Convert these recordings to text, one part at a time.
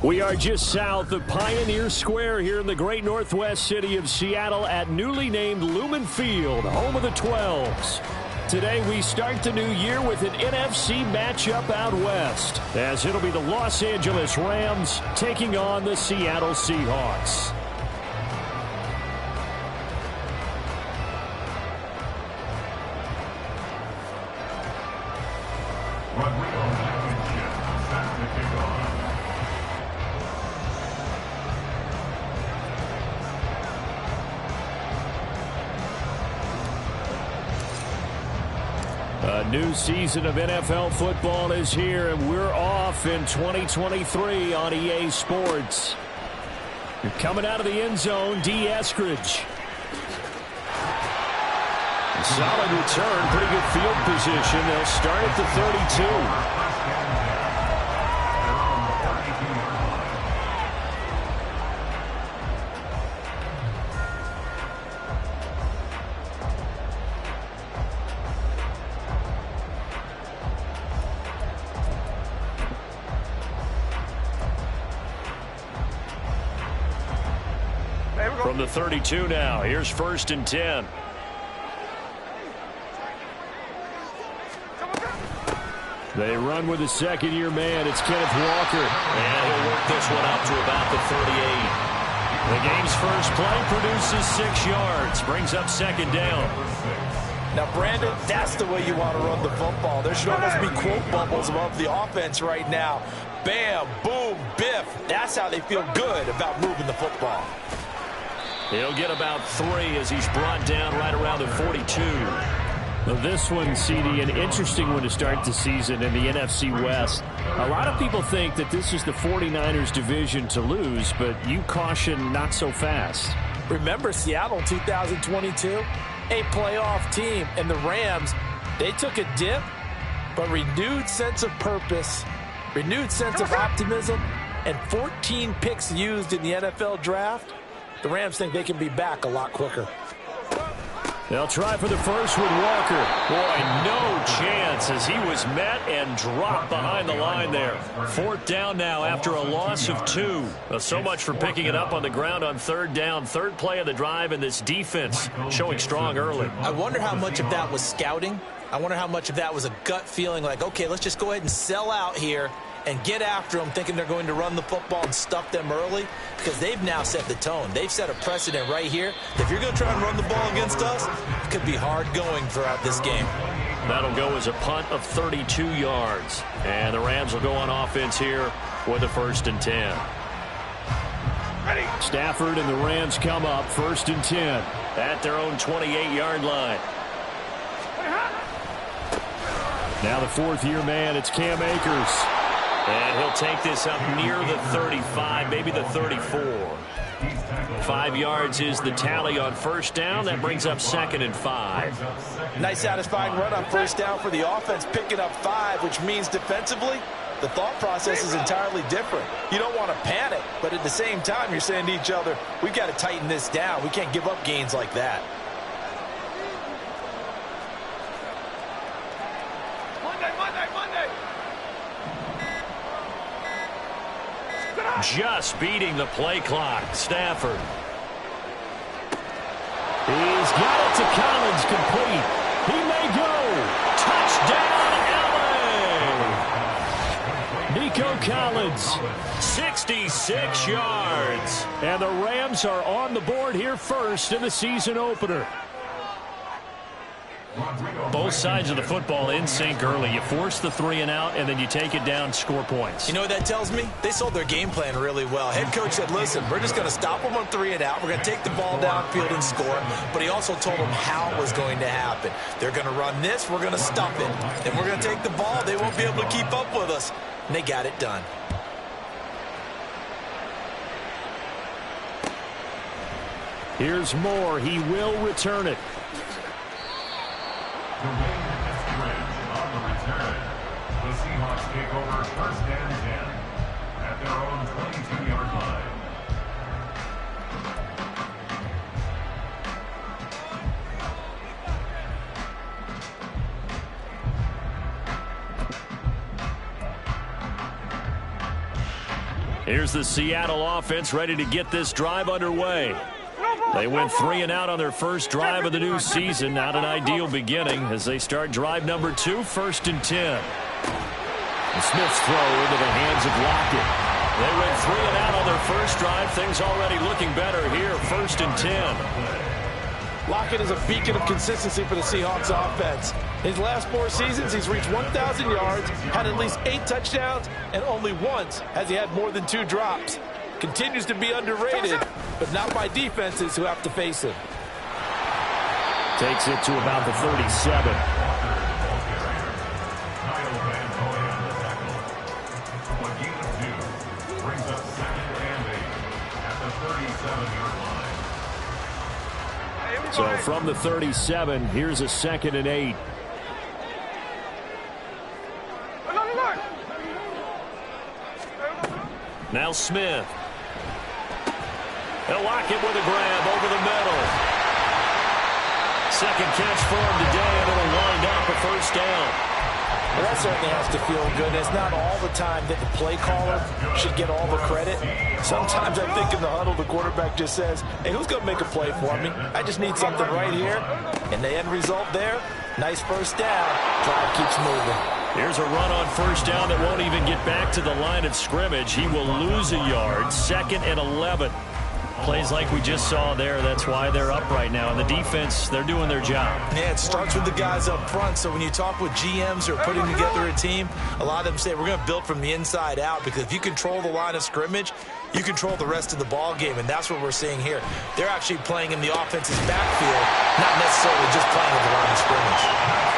We are just south of Pioneer Square here in the great northwest city of Seattle at newly named Lumen Field, home of the 12s. Today we start the new year with an NFC matchup out west, as it'll be the Los Angeles Rams taking on the Seattle Seahawks. A new season of NFL football is here, and we're off in 2023 on EA Sports. You're coming out of the end zone, D. Eskridge. Solid return, pretty good field position. They'll start at the 32. From the 32 now, here's 1st and 10. They run with a second-year man. It's Kenneth Walker. And he'll work this one out to about the 38. The game's first play produces 6 yards, brings up 2nd down. Now, Brandon, that's the way you want to run the football. There should almost be quote bubbles above the offense right now. Bam, boom, biff. That's how they feel good about moving the football. He'll get about 3 as he's brought down right around the 42. Well, this one, CD, an interesting one to start the season in the NFC West. A lot of people think that this is the 49ers division to lose, but you caution not so fast. Remember Seattle 2022? A playoff team, and the Rams, they took a dip, but renewed sense of purpose, renewed sense of optimism, and 14 picks used in the NFL draft. The Rams think they can be back a lot quicker. They'll try for the first with Walker. Boy, no chance as he was met and dropped behind the line there. 4th down now after a loss of 2. So much for picking it up on the ground on 3rd down. 3rd play of the drive, and this defense showing strong early. I wonder how much of that was scouting. I wonder how much of that was a gut feeling like, okay, let's just go ahead and sell out here and get after them, thinking they're going to run the football and stuff them early, because they've now set the tone. They've set a precedent right here. If you're going to try and run the ball against us, it could be hard going throughout this game. That'll go as a punt of 32 yards. And the Rams will go on offense here with a 1st and 10. Stafford and the Rams come up 1st and 10 at their own 28-yard line. Now the 4th-year man, it's Cam Akers. And he'll take this up near the 35, maybe the 34. 5 yards is the tally on 1st down. That brings up 2nd and 5. Nice satisfying run on 1st down for the offense, picking up 5, which means defensively, the thought process is entirely different. You don't want to panic, but at the same time, you're saying to each other, we've got to tighten this down. We can't give up gains like that. Just beating the play clock. Stafford. He's got it to Collins, complete. He may go. Touchdown, LA! Nico Collins, 66 yards. And the Rams are on the board here first in the season opener. Both sides of the football in sync early. You force the 3 and out, and then you take it down, score points. You know what that tells me? They sold their game plan really well. Head coach said, listen, we're just going to stop them on 3 and out. We're going to take the ball downfield and score. But he also told them how it was going to happen. They're going to run this. We're going to stop it. Then we're going to take the ball. They won't be able to keep up with us. And they got it done. Here's Moore. He will return it. The on the return. The Seahawks take over 1st and 10 at their own 22-yard line. Here's the Seattle offense ready to get this drive underway. They went 3 and out on their first drive of the new season. Not an ideal beginning as they start drive number 2, 1st and 10. And Smith's throw into the hands of Lockett. They went 3 and out on their first drive. Things already looking better here, 1st and 10. Lockett is a beacon of consistency for the Seahawks offense. His last 4 seasons, he's reached 1,000 yards, had at least 8 touchdowns, and only once has he had more than 2 drops. Continues to be underrated, but not by defenses who have to face him. Takes it to about the 37. So from the 37, here's a 2nd and 8. Now Smith. They'll lock it with a grab over the middle. Second catch for him today, and it'll wind up a 1st down. Well, that certainly has to feel good. It's not all the time that the play caller should get all the credit. Sometimes I think in the huddle, the quarterback just says, hey, who's going to make a play for me? I just need something right here. And the end result there, nice 1st down. Drive keeps moving. Here's a run on 1st down that won't even get back to the line of scrimmage. He will lose a yard, 2nd and 11. Plays like we just saw there. That's why they're up right now. And the defense, they're doing their job. Yeah, it starts with the guys up front. So when you talk with GMs who are putting together a team, a lot of them say we're going to build from the inside out, because if you control the line of scrimmage, you control the rest of the ball game, and that's what we're seeing here. They're actually playing in the offense's backfield, not necessarily just playing at the line of scrimmage.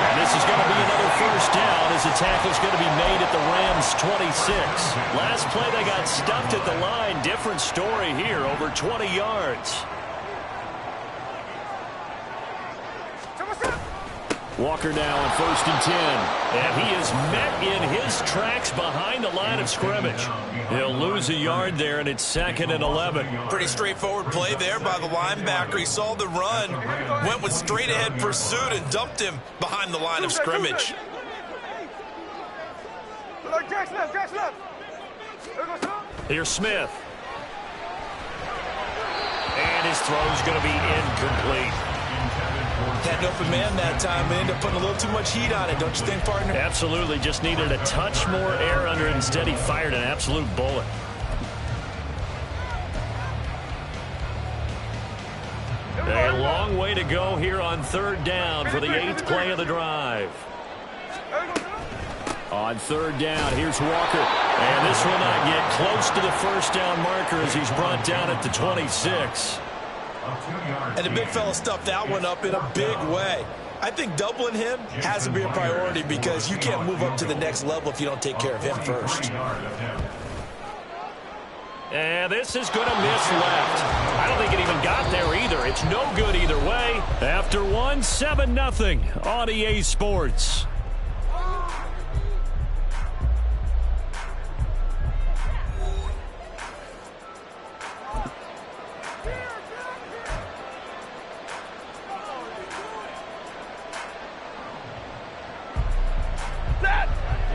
And this is going to be another 1st down as the tackle's going to be made at the Rams' 26. Last play they got stuffed at the line. Different story here, over 20 yards. Walker now on 1st and 10. And he is met in his tracks behind the line of scrimmage. He'll lose a yard there, and it's 2nd and 11. Pretty straightforward play there by the linebacker. He saw the run, went with straight-ahead pursuit, and dumped him behind the line of scrimmage. Here's Smith. And his throw's going to be incomplete. Had an open man that time. They ended up putting a little too much heat on it, don't you think, partner? Absolutely. Just needed a touch more air under it. Instead, he fired an absolute bullet. A long way to go here on 3rd down for the 8th play of the drive. On 3rd down, here's Walker. And this will not get close to the 1st down marker as he's brought down at the 26. And the big fella stuffed that one up in a big way. I think doubling him has to be a priority, because you can't move up to the next level if you don't take care of him first. And this is going to miss left. I don't think it even got there either. It's no good either way. After one, 7-0 on EA Sports.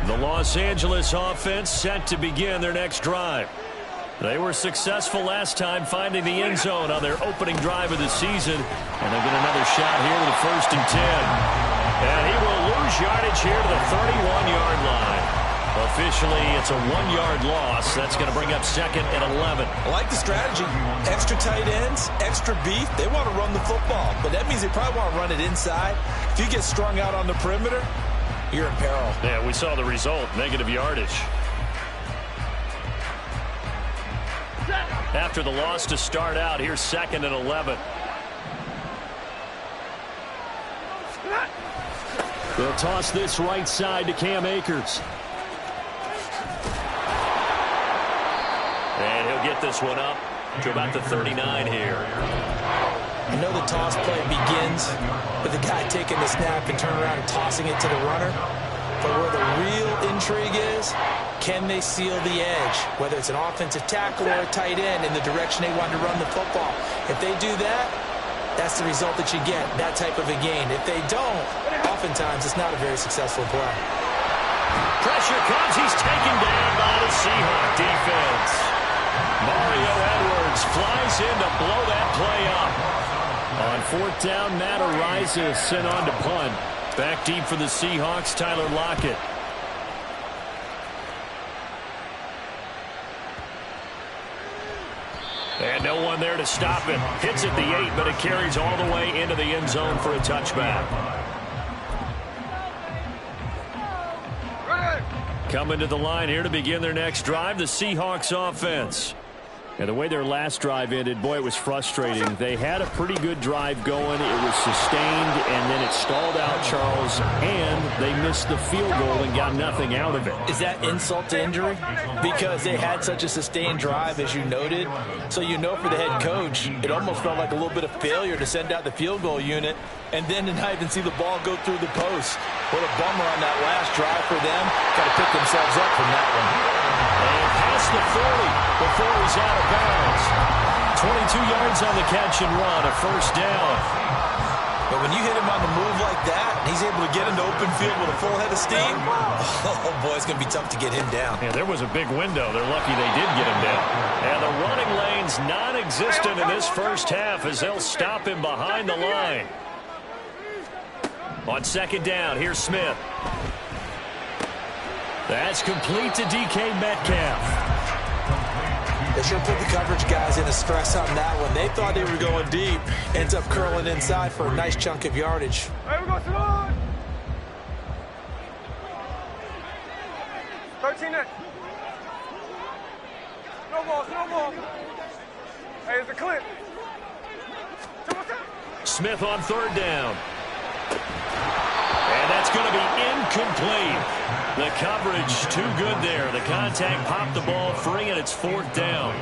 The Los Angeles offense set to begin their next drive. They were successful last time finding the end zone on their opening drive of the season. And they'll get another shot here with a 1st and 10. And he will lose yardage here to the 31-yard line. Officially, it's a 1-yard loss. That's going to bring up 2nd and 11. I like the strategy. Extra tight ends, extra beef. They want to run the football, but that means they probably want to run it inside. If you get strung out on the perimeter, you're in peril. Yeah, we saw the result, negative yardage. After the loss to start out, here's 2nd and 11. They'll toss this right side to Cam Akers. And he'll get this one up to about the 39 here. I know the toss play begins with the guy taking the snap and turning around and tossing it to the runner. But where the real intrigue is, can they seal the edge, whether it's an offensive tackle or a tight end, in the direction they want to run the football? If they do that, that's the result that you get, that type of a gain. If they don't, oftentimes it's not a very successful play. Pressure comes. He's taken down by the Seahawks defense. Diggs flies in to blow that play up. On fourth down, MaddenRusty is sent on to punt. Back deep for the Seahawks, Tyler Lockett. And no one there to stop it. Hits at the 8, but it carries all the way into the end zone for a touchback. Coming to the line here to begin their next drive, the Seahawks offense. And the way their last drive ended, boy, it was frustrating. They had a pretty good drive going. It was sustained, and then it stalled out, Charles, and they missed the field goal and got nothing out of it. Is that insult to injury? Because they had such a sustained drive, as you noted. So you know for the head coach, it almost felt like a little bit of failure to send out the field goal unit and then to not even see the ball go through the post. What a bummer on that last drive for them. Got to pick themselves up from that one. And past the 40 before he's out of bounds. 22 yards on the catch and run, a first down. But when you hit him on the move like that, he's able to get into open field with a full head of steam. Oh, boy, it's going to be tough to get him down. Yeah, there was a big window. They're lucky they did get him down. And the running lane's non-existent in this first half as they'll stop him behind the line. On second down, here's Smith. That's complete to DK Metcalf. They sure put the coverage guys in a stress on that one. They thought they were going deep. Ends up curling inside for a nice chunk of yardage. Hey, we got some on. 13 next. No ball. Hey, it's a clip. Smith on third down. And that's going to be incomplete. The coverage too good there. The contact popped the ball free, and it's fourth down.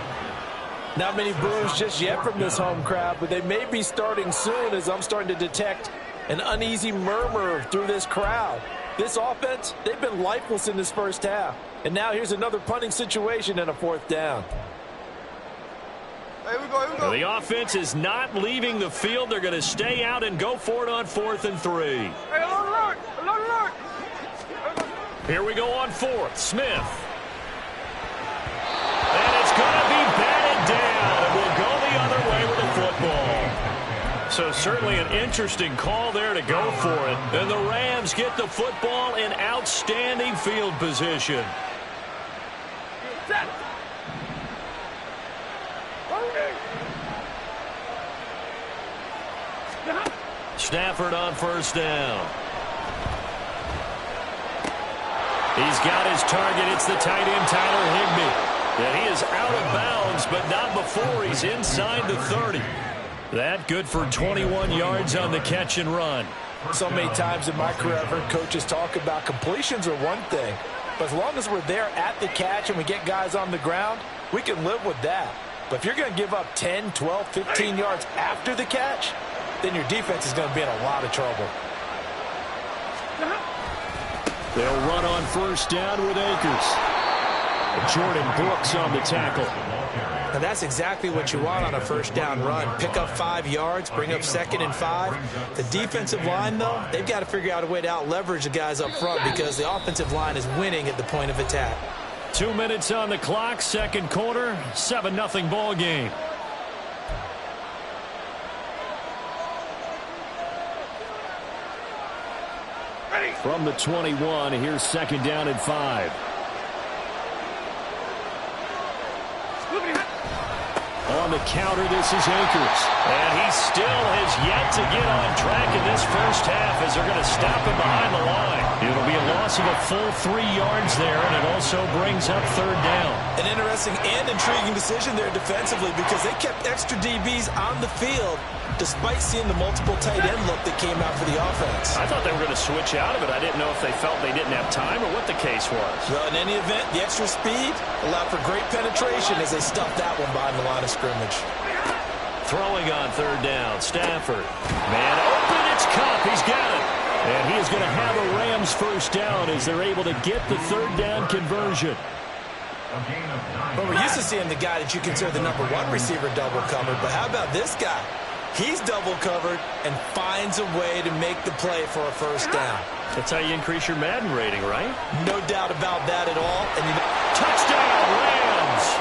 Not many boos just yet from this home crowd, but they may be starting soon as I'm starting to detect an uneasy murmur through this crowd. This offense, they've been lifeless in this first half. And now here's another punting situation and a fourth down. Hey, we go. The offense is not leaving the field. They're going to stay out and go for it on 4th and 3. Hey, alert. Here we go on 4th. Smith. And it's going to be batted down. And we'll go the other way with the football. So certainly an interesting call there to go for it. And the Rams get the football in outstanding field position. Stafford on first down. He's got his target. It's the tight end, Tyler Higbee. And he is out of bounds, but not before he's inside the 30. That good for 21 yards on the catch and run. So many times in my career, I've heard coaches talk about completions are one thing. But as long as we're there at the catch and we get guys on the ground, we can live with that. But if you're going to give up 10, 12, 15 yards after the catch, then your defense is going to be in a lot of trouble. They'll run on first down with Akers. Jordan Brooks on the tackle. And that's exactly what you want on a first down run. Pick up 5 yards, bring up 2nd and 5. The defensive line, though, they've got to figure out a way to out-leverage the guys up front because the offensive line is winning at the point of attack. 2 minutes on the clock, second quarter, 7-0 ball game. From the 21, here's second down and 5. On the counter, this is Akers. And he still has yet to get on track in this first half as they're going to stop him behind the line. It'll be a loss of a full 3 yards there, and it also brings up third down. An interesting and intriguing decision there defensively because they kept extra DBs on the field despite seeing the multiple tight end look that came out for the offense. I thought they were going to switch out of it. I didn't know if they felt they didn't have time or what the case was. Well, in any event, the extra speed allowed for great penetration as they stuffed that one behind the line of scrimmage. Throwing on third down, Stafford. Man open, it's Cup. He's got it. And he is going to have a Rams first down as they're able to get the third down conversion. Well, we're used to seeing the guy that you consider the #1 receiver double covered, but how about this guy? He's double covered and finds a way to make the play for a first down. That's how you increase your Madden rating, right? No doubt about that at all. And touchdown, Rams!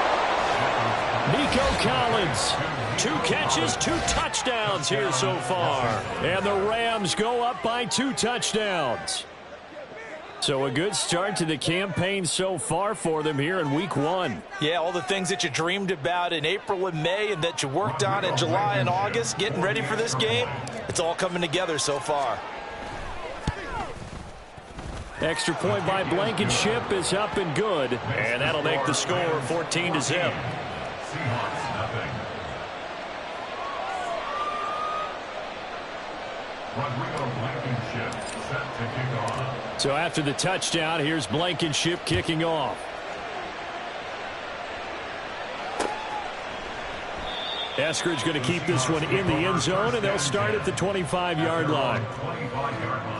Nico Collins. 2 catches, 2 touchdowns here so far. And the Rams go up by 2 touchdowns. So a good start to the campaign so far for them here in week 1. Yeah, all the things that you dreamed about in April and May and that you worked on in July and August, getting ready for this game, it's all coming together so far. Extra point by Blankenship is up and good. And that'll make the score 14-0. Seahawks, nothing. Rodrigo Blankenship set to kick off. So after the touchdown, here's Blankenship kicking off. Eskridge going to keep this one in the end zone, and they'll start at the 25-yard line. 25-yard line.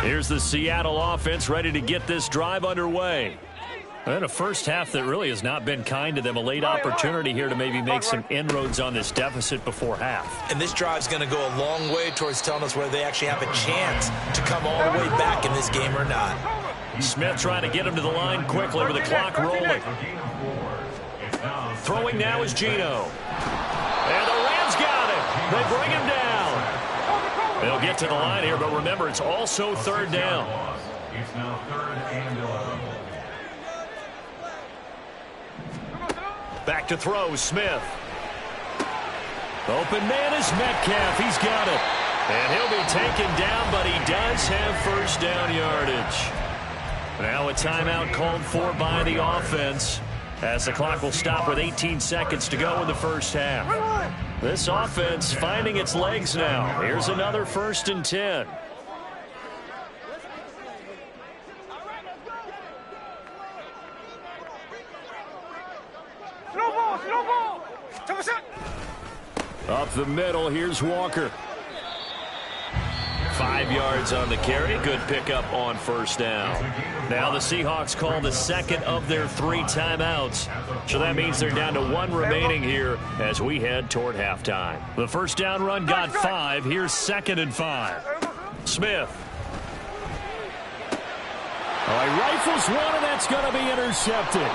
Here's the Seattle offense ready to get this drive underway. And a first half that really has not been kind to them. A late opportunity here to maybe make some inroads on this deficit before half. And this drive's going to go a long way towards telling us whether they actually have a chance to come all the way back in this game or not. Smith trying to get him to the line quickly with the clock rolling. Throwing now is Geno. And the Rams got him. They bring him down. They'll get to the line here, but remember, it's also third down. It's now 3rd and 11. Back to throw, Smith. Open man is Metcalf. He's got it. And he'll be taken down, but he does have first down yardage. Now a timeout called for by the offense, as the clock will stop with 18 seconds to go in the first half. This offense finding its legs now. Here's another 1st and 10. Up the middle, here's Walker. 5 yards on the carry. Good pickup on first down. Now the Seahawks call the second of their 3 timeouts. So that means they're down to 1 remaining here as we head toward halftime. The first down run got 5. Here's 2nd and 5. Smith. He rifles one, and that's going to be intercepted.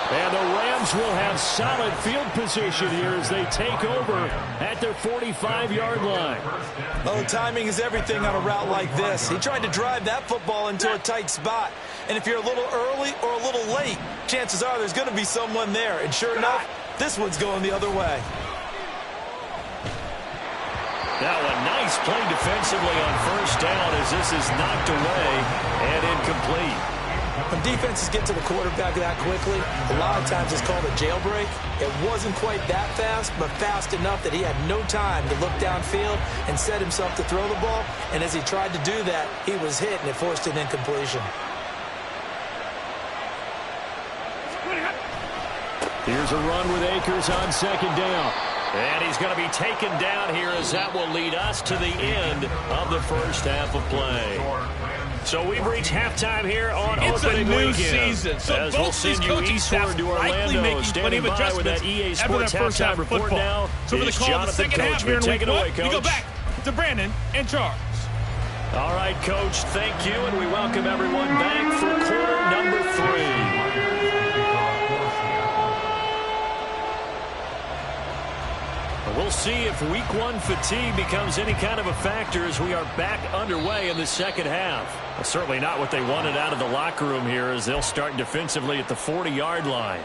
And the Rams will have solid field position here as they take over at their 45-yard line. Oh, timing is everything on a route like this. He tried to drive that football into a tight spot. And if you're a little early or a little late, chances are there's going to be someone there. And sure enough, this one's going the other way. Now a nice play defensively on first down as this is knocked away and incomplete. When defenses get to the quarterback that quickly, a lot of times it's called a jailbreak. It wasn't quite that fast, but fast enough that he had no time to look downfield and set himself to throw the ball. And as he tried to do that, he was hit, and it forced an incompletion. Here's a run with Akers on 2nd down. And he's going to be taken down here as that will lead us to the end of the first half of play. So we've reached halftime here on opening weekend. Season, so as both we'll send these you coaching staffs eastward to likely Orlando, making plenty standing of by with adjustments that EA after Sports that first half halftime of report football. now. So for the Is call of the Jonathan second half here in Take week it away, 1, we go Coach. back to Brandon and Charles. All right, Coach, thank you, and we welcome everyone back for quarter number 3. We'll see if week 1 fatigue becomes any kind of a factor as we are back underway in the second half. Well, certainly not what they wanted out of the locker room here as they'll start defensively at the 40-yard line.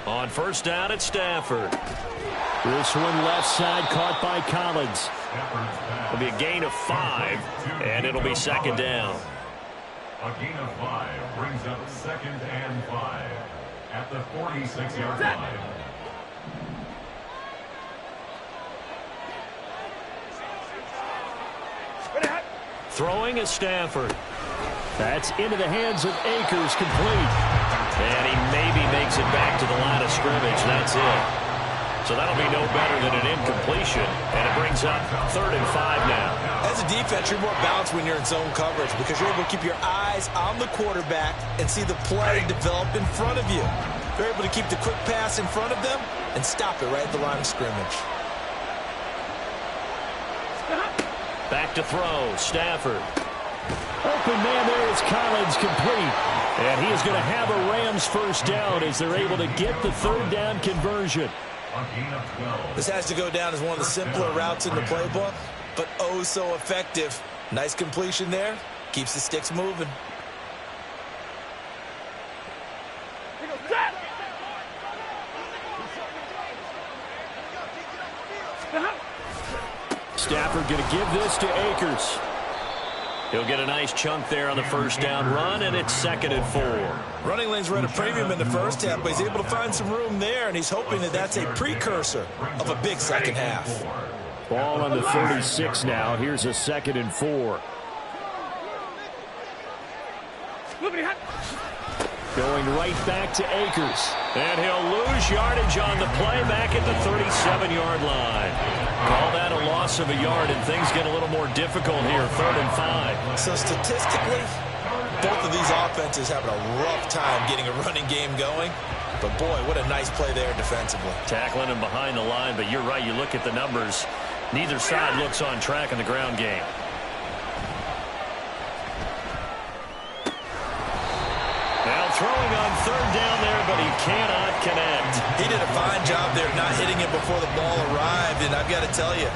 On first down at Stafford. This one left side caught by Collins. It'll be a gain of 5, and it'll be 2nd down. A gain of 5 brings up 2nd and 5 at the 46-yard line. Throwing is Stafford. That's into the hands of Akers, complete. And he maybe makes it back to the line of scrimmage. That's it. So that'll be no better than an incompletion, and it brings up 3rd and 5 now. As a defense, you're more balanced when you're in zone coverage because you're able to keep your eyes on the quarterback and see the play develop in front of you. You're able to keep the quick pass in front of them and stop it right at the line of scrimmage. Back to throw, Stafford. Open man there is Collins, complete. And he is going to have a Rams first down as they're able to get the 3rd down conversion. This has to go down as one of the simpler routes in the playbook, but oh so effective. Nice completion there. Keeps the sticks moving. Stafford going to give this to Akers. He'll get a nice chunk there on the first down run, and it's 2nd and 4. Running lanes were at a premium in the first half, but he's able to find some room there, and he's hoping that that's a precursor of a big second half. Ball on the 36 now. Here's a 2nd and 4. Going right back to Akers. And he'll lose yardage on the play back at the 37-yard line. Call that a loss of a yard, and things get a little more difficult here, 3rd and 5. So statistically, both of these offenses having a rough time getting a running game going. But boy, what a nice play there defensively. Tackling him behind the line, but you're right, you look at the numbers. Neither side looks on track in the ground game. Now throwing on 3rd down there, but he cannot connect. He did a fine job there not hitting it before the ball arrived, and I've got to tell you,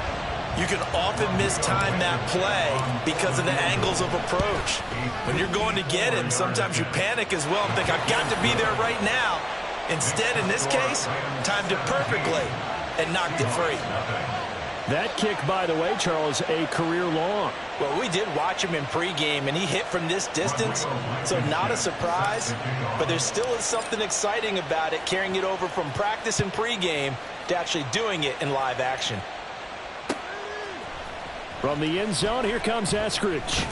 you can often mistime that play because of the angles of approach. When you're going to get him, sometimes you panic as well and think, I've got to be there right now. Instead, in this case, timed it perfectly and knocked it free. That kick, by the way, Charles, a career long. Well, we did watch him in pregame, and he hit from this distance, so not a surprise. But there still is something exciting about it, carrying it over from practice and pregame to actually doing it in live action. From the end zone, here comes Eskridge.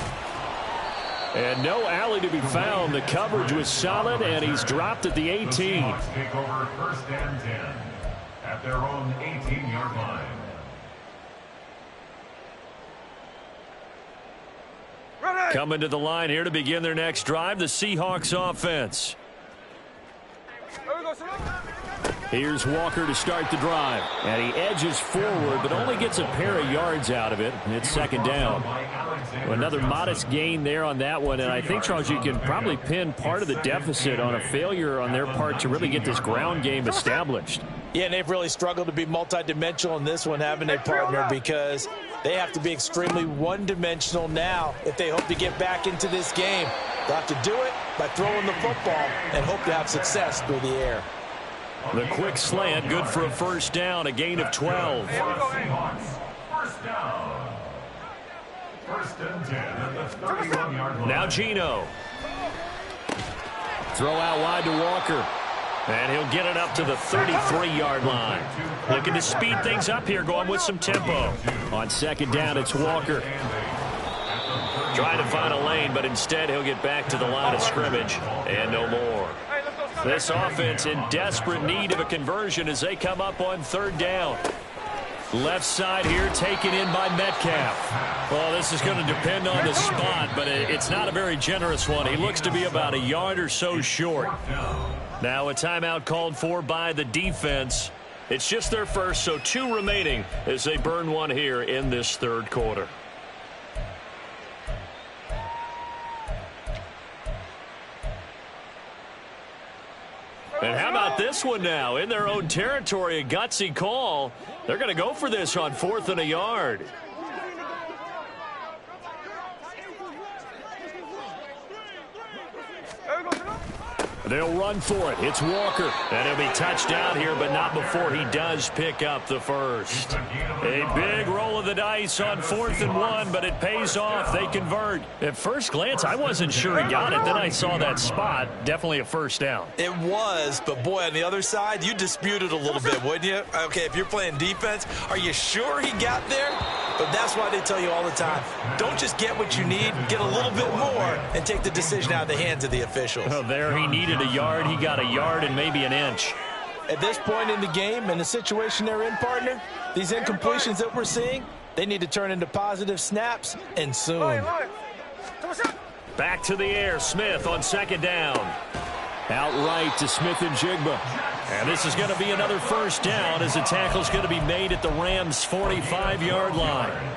And no alley to be found. The coverage was solid, and he's dropped at the 18. Take over 1st and 10 at their own 18-yard line. Coming to the line here to begin their next drive, the Seahawks offense. Here's Walker to start the drive. And he edges forward, but only gets a pair of yards out of it. And it's 2nd down. Another modest gain there on that one. And I think, Charles, you can probably pin part of the deficit on a failure on their part to really get this ground game established. Yeah, and they've really struggled to be multidimensional in this one, haven't they, partner? Because they have to be extremely one-dimensional now if they hope to get back into this game. They'll have to do it by throwing the football and hope to have success through the air. The quick slant, good for a first down, a gain of 12. First down. 1st and 10 at the 31-yard line. Now Geno. Throw out wide to Walker. And he'll get it up to the 33-yard line. Looking to speed things up here, going with some tempo. On 2nd down, it's Walker. Trying to find a lane, but instead he'll get back to the line of scrimmage and no more. This offense in desperate need of a conversion as they come up on 3rd down. Left side here taken in by Metcalf. Well, this is going to depend on the spot, but it's not a very generous one. He looks to be about a yard or so short. Now a timeout called for by the defense. It's just their first, so 2 remaining as they burn one here in this 3rd quarter. And how about this one now? In their own territory, a gutsy call. They're going to go for this on 4th and a yard. They'll run for it. It's Walker. And he'll be touched down here, but not before he does pick up the first. A big roll of the dice on 4th and 1, but it pays off. They convert. At first glance, I wasn't sure he got it. Then I saw that spot. Definitely a first down. It was, but boy, on the other side, you dispute it a little bit, wouldn't you? Okay, if you're playing defense, are you sure he got there? But that's why they tell you all the time, don't just get what you need, get a little bit more, and take the decision out of the hands of the officials. Well, there he needed a yard. He got a yard and maybe an inch. At this point in the game and the situation they're in, partner, these incompletions that we're seeing, they need to turn into positive snaps, and soon. Back to the air, Smith on second down. Outright to Smith and Jigba. And this is going to be another first down as the tackle's going to be made at the Rams' 45-yard line.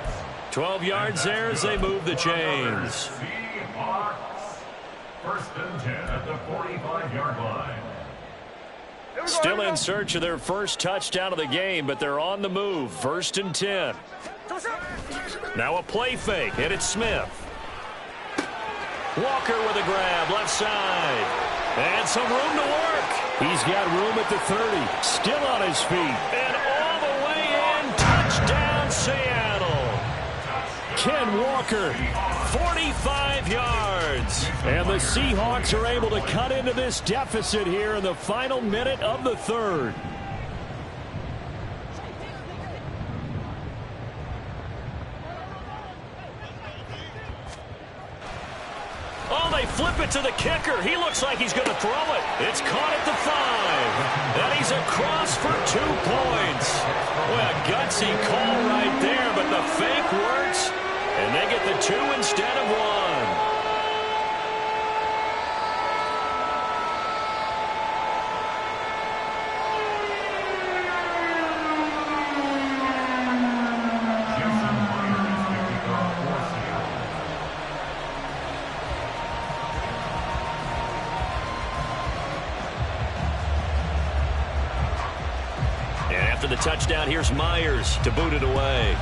12 yards there as they move the chains. First and 10 at the 45-yard line. Still in search of their first touchdown of the game, but they're on the move. First and 10. Now a play fake, and it's Smith. Walker with a grab, left side. And some room to work. He's got room at the 30. Still on his feet. And all the way in. Touchdown, Seattle. Ken Walker. 45 yards. And the Seahawks are able to cut into this deficit here in the final minute of the third. Oh, they flip it to the kicker. He looks like he's going to throw it. It's caught at the 5. And he's across for 2 points. Well, a gutsy call right there, but the fake works. And they get the 2 instead of 1. The touchdown, here's Myers to boot it away.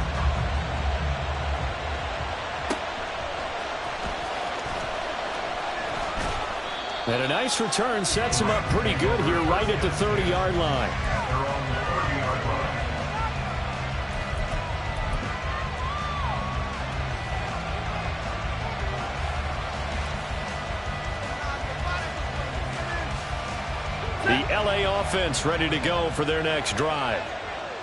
And a nice return sets him up pretty good here right at the 30-yard line. The LA offense ready to go for their next drive.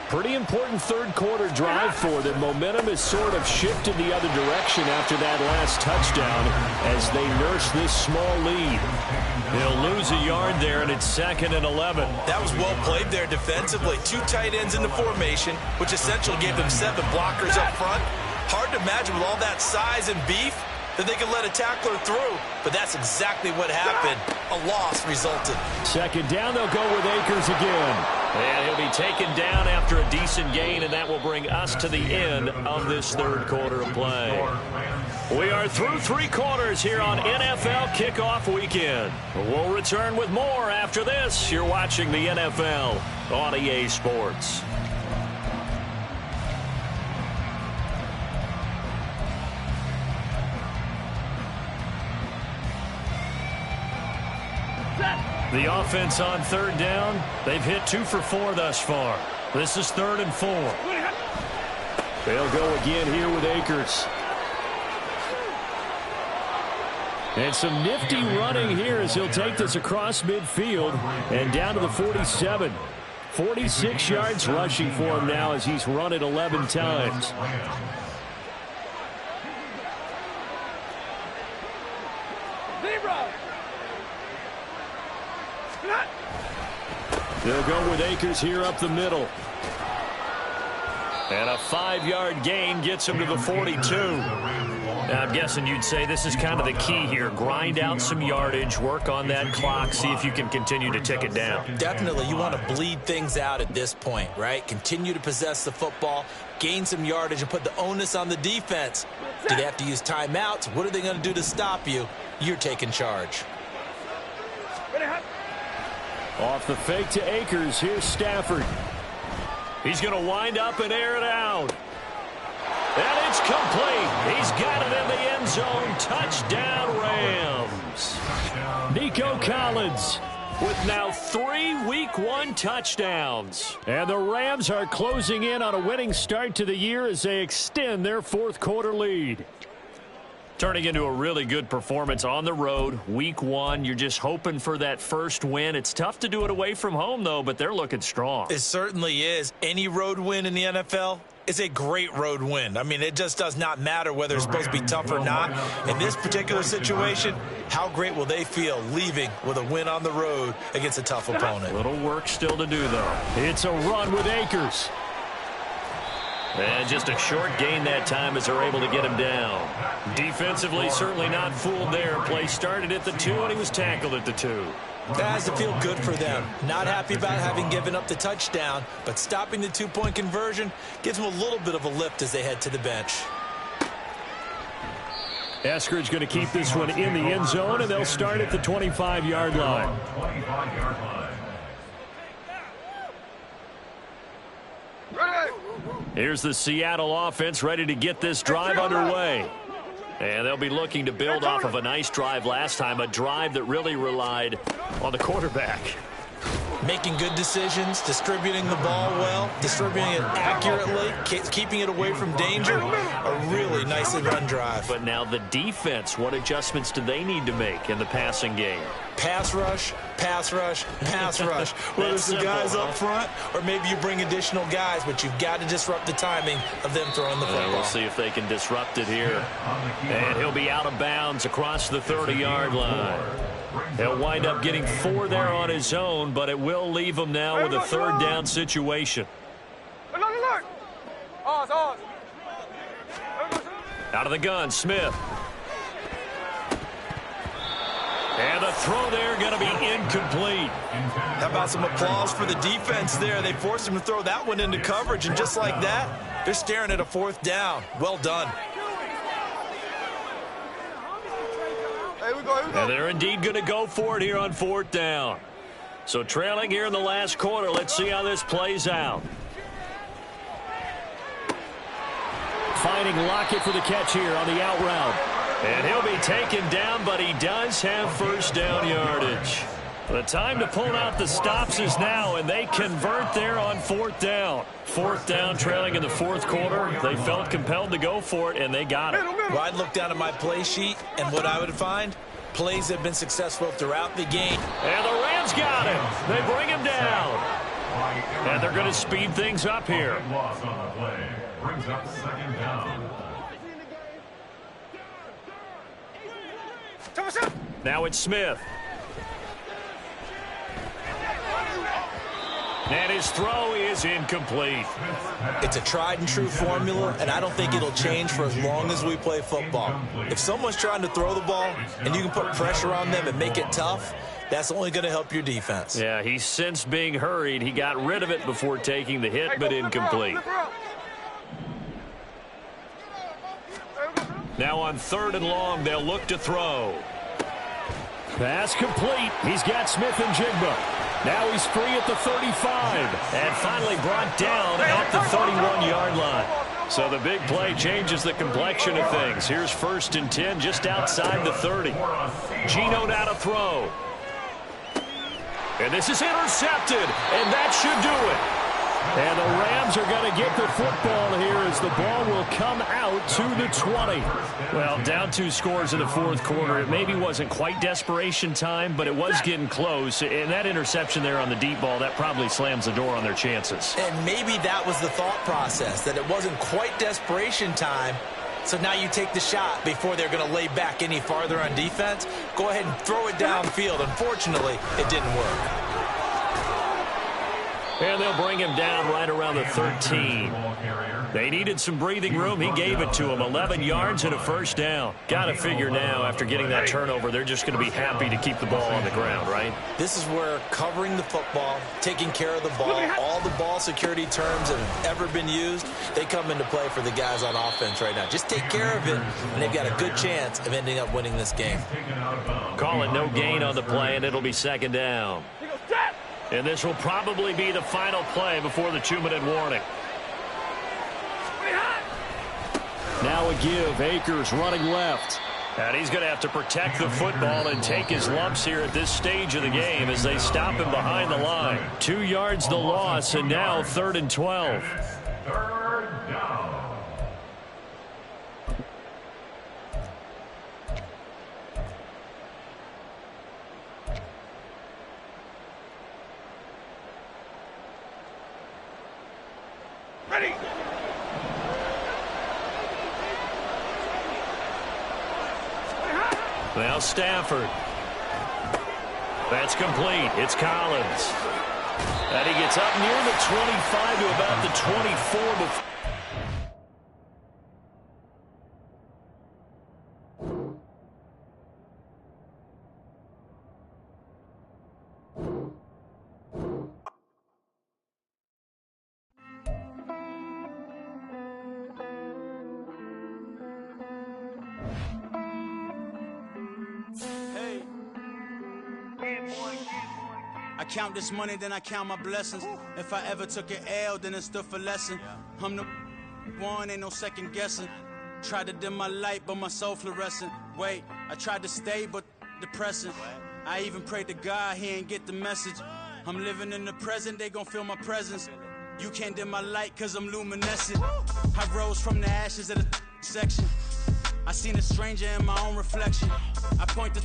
Pretty important third quarter drive for them. Momentum has sort of shifted the other direction after that last touchdown as they nurse this small lead. They'll lose a yard there, and it's 2nd and 11. That was well played there defensively. 2 tight ends in the formation, which essentially gave them 7 blockers up front. Hard to imagine with all that size and beef that they could let a tackler through, but that's exactly what happened. A loss resulted. 2nd down, they'll go with Akers again. And he'll be taken down after a decent gain, and that will bring us to the end of this third quarter of play. We are through 3 quarters here on NFL Kickoff Weekend. We'll return with more after this. You're watching the NFL on EA Sports. The offense on 3rd down. They've hit 2 for 4 thus far. This is 3rd and 4. They'll go again here with Akers. And some nifty running here as he'll take this across midfield and down to the 47. 46 yards rushing for him now as he's run it 11 times. They'll go with Akers here up the middle. And a 5-yard gain gets him to the 42. Now, I'm guessing you'd say this is kind of the key here. Grind out some yardage, work on that clock, see if you can continue to tick it down. Definitely. You want to bleed things out at this point, right? Continue to possess the football, gain some yardage, and put the onus on the defense. Do they have to use timeouts? What are they going to do to stop you? You're taking charge. Off the fake to Akers. Here's Stafford. He's going to wind up and air it out. And it's complete. He's got it in the end zone. Touchdown, Rams. Nico Collins with now 3 Week 1 touchdowns. And the Rams are closing in on a winning start to the year as they extend their 4th quarter lead. Turning into a really good performance on the road. Week 1, you're just hoping for that first win. It's tough to do it away from home, though, but they're looking strong. It certainly is. Any road win in the NFL is a great road win. I mean, it just does not matter whether it's supposed to be tough or not. In this particular situation, how great will they feel leaving with a win on the road against a tough opponent? Little work still to do, though. It's a run with Akers. And just a short gain that time as they're able to get him down. Defensively, certainly not fooled there. Play started at the 2, and he was tackled at the 2. That has to feel good for them. Not happy about having given up the touchdown, but stopping the 2-point conversion gives them a little bit of a lift as they head to the bench. Eskridge going to keep this one in the end zone, and they'll start at the 25-yard line. 25-yard line. Here's the Seattle offense ready to get this drive underway. And they'll be looking to build off of a nice drive last time, a drive that really relied on the quarterback. Making good decisions, distributing the ball well, distributing it accurately, keeping it away from danger. A really nicely run drive. But now the defense, what adjustments do they need to make in the passing game? Pass rush, pass rush, pass rush. Whether it's the guys up front or maybe you bring additional guys, but you've got to disrupt the timing of them throwing the football. We'll see if they can disrupt it here. And he'll be out of bounds across the 30-yard line. He'll wind up getting 4 there on his own, but it will leave him now with a third down situation. Out of the gun, Smith. And the throw there going to be incomplete. How about some applause for the defense there? They forced him to throw that one into coverage, and just like that, they're staring at a 4th down. Well done. And they're indeed going to go for it here on 4th down. So trailing here in the last quarter. Let's see how this plays out. Finding Lockett for the catch here on the out route. And he'll be taken down, but he does have first down yardage. The time to pull out the stops is now, and they convert there on 4th down. 4th down, trailing in the 4th quarter. They felt compelled to go for it, and they got it. Well, I'd look down at my play sheet, and what I would find, plays have been successful throughout the game. And the Rams got him. They bring him down. And they're going to speed things up here. Loss on the play brings up 2nd down. Now it's Smith. And his throw is incomplete. It's a tried and true formula, and I don't think it'll change for as long as we play football. If someone's trying to throw the ball and you can put pressure on them and make it tough, that's only going to help your defense. Yeah, he sensed being hurried. He got rid of it before taking the hit, but incomplete. Now on 3rd and long, they'll look to throw. Pass complete. He's got Smith and Jigba. Now he's free at the 35. And finally brought down at the 31-yard line. So the big play changes the complexion of things. Here's 1st and 10 just outside the 30. Geno now to throw. And this is intercepted. And that should do it. And the Rams are going to get the football here as the ball will come out to the 20. Well, down 2 scores in the 4th quarter. It maybe wasn't quite desperation time, but it was getting close. And that interception there on the deep ball, that probably slams the door on their chances. And maybe that was the thought process, that it wasn't quite desperation time. So now you take the shot before they're going to lay back any farther on defense. Go ahead and throw it downfield. Unfortunately, it didn't work. And they'll bring him down right around the 13. They needed some breathing room. He gave it to them. 11 yards and a 1st down. Got to figure now, after getting that turnover, they're just going to be happy to keep the ball on the ground, right? This is where covering the football, taking care of the ball, all the ball security terms that have ever been used, they come into play for the guys on offense right now. Just take care of it, and they've got a good chance of ending up winning this game. Calling no gain on the play, and it'll be 2nd down. And this will probably be the final play before the 2-minute warning. Now a give. Akers running left. And he's going to have to protect the football and take his lumps here at this stage of the game as they stop him behind the line. 2 yards the loss, and now 3rd and 12. 3rd down. Now Stafford. That's complete. It's Collins. And he gets up near the 25 to about the 24 before. I count this money, then I count my blessings. If I ever took an L, then it stood for lesson. I'm the one, ain't no second guessing. Tried to dim my light, but my soul fluorescent. Wait, I tried to stay, but depressing. I even prayed to God, he ain't get the message. I'm living in the present, they gon' feel my presence. You can't dim my light, cause I'm luminescent. I rose from the ashes of the section. I seen a stranger in my own reflection. I point the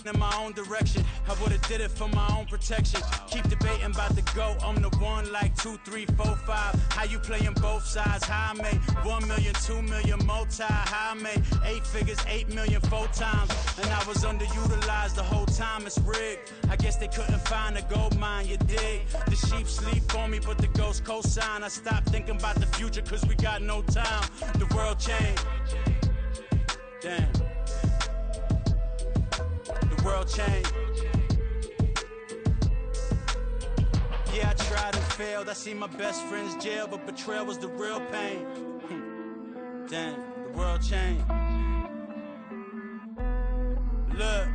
in my own direction. I would've did it for my own protection. Keep debating about the GOAT. I'm the one like 2, 3, 4, 5. How you playing both sides? How I made 1 million, 2 million, multi. How I made 8 figures, 8 million 4 times. And I was underutilized the whole time. It's rigged. I guess they couldn't find a gold mine, you dig? The sheep sleep on me, but the ghost cosign. I stopped thinking about the future cause we got no time. The world changed. Damn. The world changed. Yeah, I tried and failed. I see my best friends jail, but betrayal was the real pain. Damn, the world changed. Look,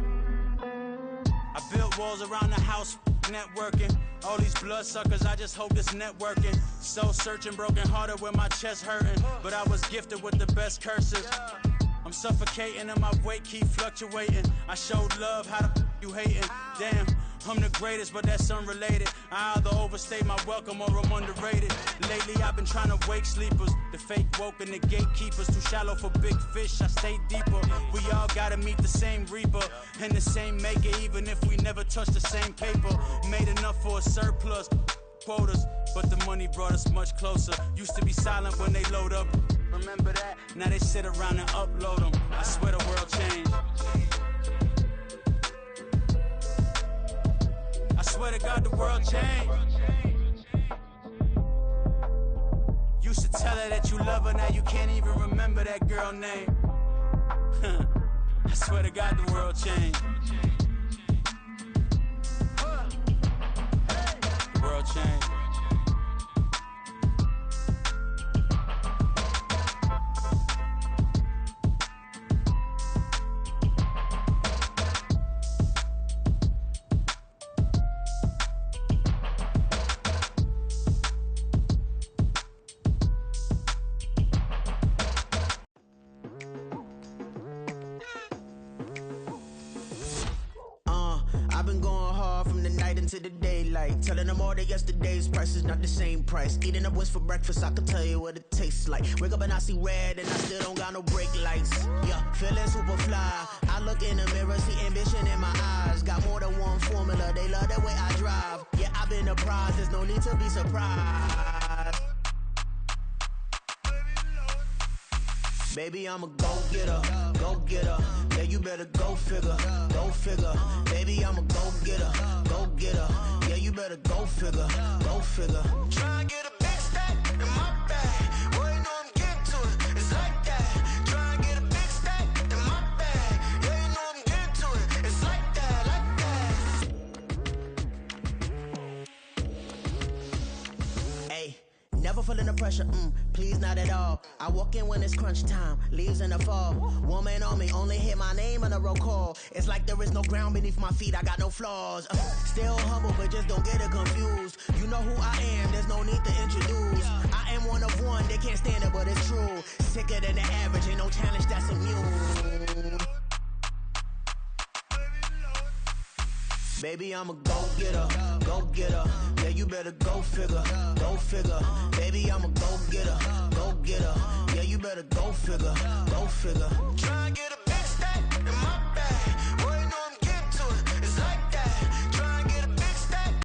I built walls around the house, networking. All these bloodsuckers, I just hope this networking. Soul searching, broken hearted with my chest hurting. But I was gifted with the best curses. I'm suffocating and my weight keep fluctuating. I showed love, how the you hating? Damn, I'm the greatest, but that's unrelated. I either overstay my welcome or I'm underrated. Lately I've been trying to wake sleepers. The fake woke and the gatekeepers. Too shallow for big fish, I stay deeper. We all gotta meet the same reaper and the same maker, even if we never touch the same paper. Made enough for a surplus quotas, but the money brought us much closer. Used to be silent when they load up. Remember that? Now they sit around and upload them. I swear the world changed. I swear to God the world changed. Used to tell her that you love her, now you can't even remember that girl name. I swear to God the world changed. The world changed. To the daylight, telling them all that yesterday's price is not the same price. Eating up wings for breakfast, I can tell you what it tastes like. Wake up and I see red and I still don't got no brake lights. Yeah, feeling super fly. I look in the mirror, see ambition in my eyes. Got more than one formula, they love the way I drive. Yeah, I've been a prize, there's no need to be surprised. Baby, I'm a go-getter, go-getter. Yeah, you better go figure, go figure. Baby, I'm a go-getter, go-getter. Yeah, you better go figure, go figure. Try and get a big stack in my bag. Boy, you know I'm getting to it, it's like that. Try and get a big stack in my bag. Yeah, you know I'm getting to it, it's like that, like that. Hey, never feeling the pressure, please not at all. I walk in when it's crunch time, leaves in the fall. Woman on me, only hit my name on a roll call. It's like there is no ground beneath my feet, I got no flaws. Still humble, but just don't get it confused. You know who I am, there's no need to introduce. I am one of one, they can't stand it, but it's true. Sicker than the average, ain't no challenge that's immune. Baby, I'm a go-getter, go-getter. Yeah, you better go figure, go figure. Baby, I'm a go-getter, go-getter. Yeah, you better go figure, go figure.